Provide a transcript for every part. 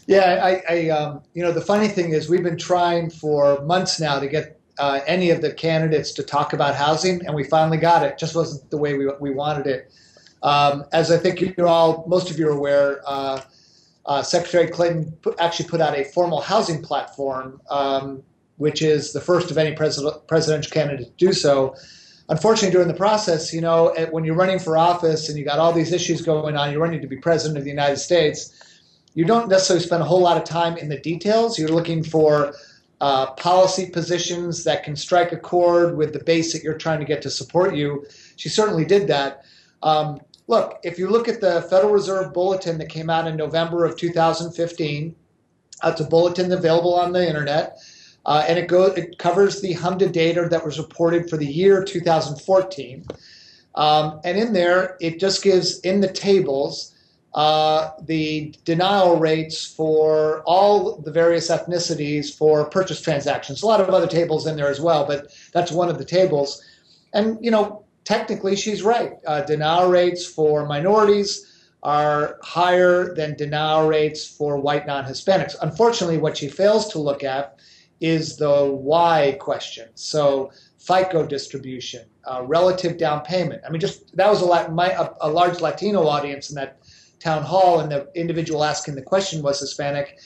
Yeah, the funny thing is we've been trying for months now to get any of the candidates to talk about housing, and we finally got it. Just wasn't the way we wanted it. As I think most of you are aware, Secretary Clinton actually put out a formal housing platform, which is the first of any presidential candidate to do so. Unfortunately, during the process, when you're running for office and you got all these issues going on, you're running to be president of the United States, you don't necessarily spend a whole lot of time in the details. You're looking for policy positions that can strike a chord with the base that you're trying to get to support you. She certainly did that. Look, if you look at the Federal Reserve Bulletin that came out in November of 2015, it's a bulletin available on the internet, and it covers the HMDA data that was reported for the year 2014. And in there, it just gives in the tables the denial rates for all the various ethnicities for purchase transactions. A lot of other tables in there as well, but that's one of the tables. And, technically she's right. Denial rates for minorities are higher than denial rates for white non-Hispanics. Unfortunately, what she fails to look at is the why question. So FICO distribution, relative down payment. I mean, that was a large Latino audience in that town hall, and the individual asking the question was Hispanic.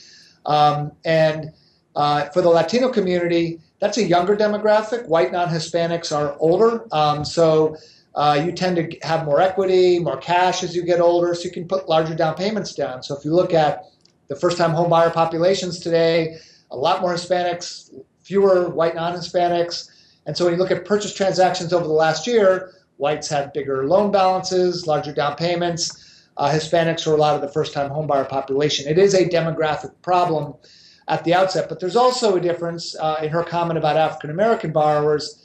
And for the Latino community, that's a younger demographic. White non-Hispanics are older. So you tend to have more equity, more cash as you get older, so you can put larger down payments down. So if you look at the first-time home buyer populations today, a lot more Hispanics, fewer white non-Hispanics. And so when you look at purchase transactions over the last year, whites had bigger loan balances, larger down payments. Hispanics are a lot of the first-time homebuyer population. It is a demographic problem at the outset, but there's also a difference in her comment about African-American borrowers'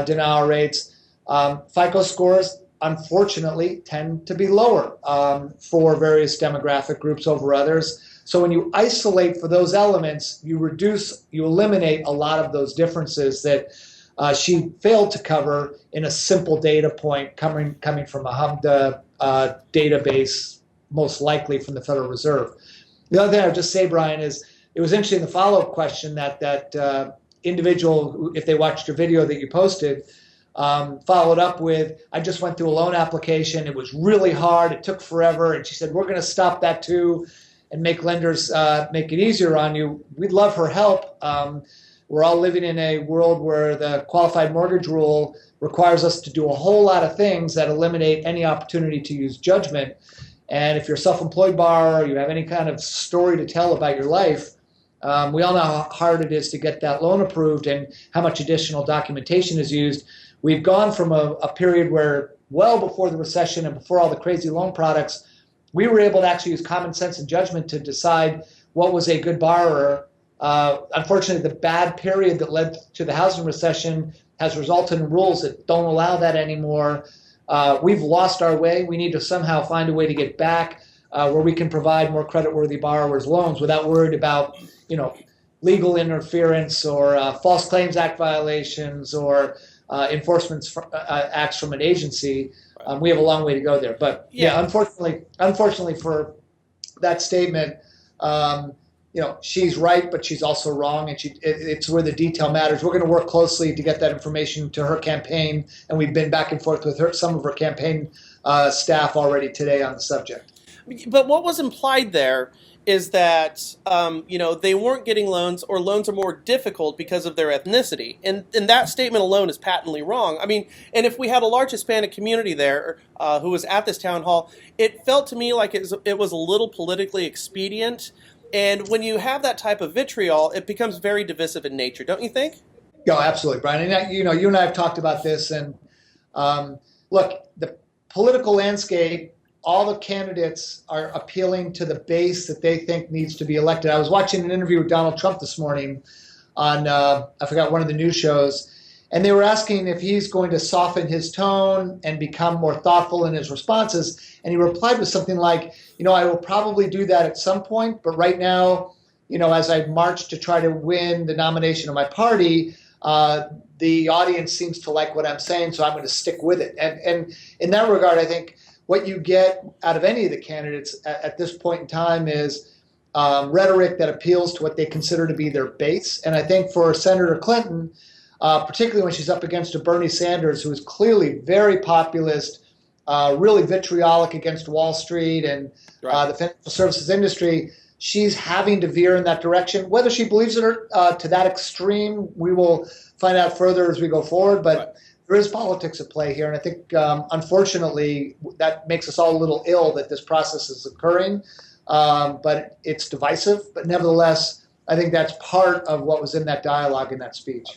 denial rates. FICO scores, unfortunately, tend to be lower for various demographic groups over others. So when you isolate for those elements, you eliminate a lot of those differences that she failed to cover in a simple data point coming from a HMDA database, most likely from the Federal Reserve. The other thing I would just say, Brian, is it was interesting, the follow-up question that individual, if they watched your video that you posted, followed up with, I just went through a loan application. It was really hard. It took forever. And she said, we're going to stop that too and make lenders make it easier on you. We'd love her help. We're all living in a world where the qualified mortgage rule requires us to do a whole lot of things that eliminate any opportunity to use judgment. And if you're a self-employed borrower, you have any kind of story to tell about your life, we all know how hard it is to get that loan approved and how much additional documentation is used. We've gone from a period where, well before the recession and before all the crazy loan products, we were able to actually use common sense and judgment to decide what was a good borrower. Unfortunately, the bad period that led to the housing recession has resulted in rules that don't allow that anymore. We've lost our way. We need to somehow find a way to get back where we can provide more creditworthy borrowers loans without worried about, legal interference or False Claims Act violations or enforcement acts from an agency. We have a long way to go there. But yeah, unfortunately for that statement, she's right, but she's also wrong, and it's where the detail matters. We're going to work closely to get that information to her campaign, and we've been back and forth with some of her campaign staff already today on the subject. But what was implied there is that they weren't getting loans, or loans are more difficult because of their ethnicity, and that statement alone is patently wrong. I mean, and if we had a large Hispanic community there who was at this town hall, it felt to me like it was a little politically expedient. And when you have that type of vitriol, it becomes very divisive in nature, don't you think? Yeah, absolutely, Brian. And you and I have talked about this. And look, the political landscape, all the candidates are appealing to the base that they think needs to be elected. I was watching an interview with Donald Trump this morning on, I forgot, one of the news shows. And they were asking if he's going to soften his tone and become more thoughtful in his responses. And he replied with something like, I will probably do that at some point. But right now, as I march to try to win the nomination of my party, the audience seems to like what I'm saying, so I'm going to stick with it. And in that regard, I think what you get out of any of the candidates at this point in time is rhetoric that appeals to what they consider to be their base. And I think for Senator Clinton, particularly when she's up against a Bernie Sanders, who is clearly very populist, really vitriolic against Wall Street and the financial services industry, she's having to veer in that direction. Whether she believes it or, to that extreme, we will find out further as we go forward. But there is politics at play here. And I think, unfortunately, that makes us all a little ill that this process is occurring. But it's divisive. But nevertheless, I think that's part of what was in that dialogue in that speech.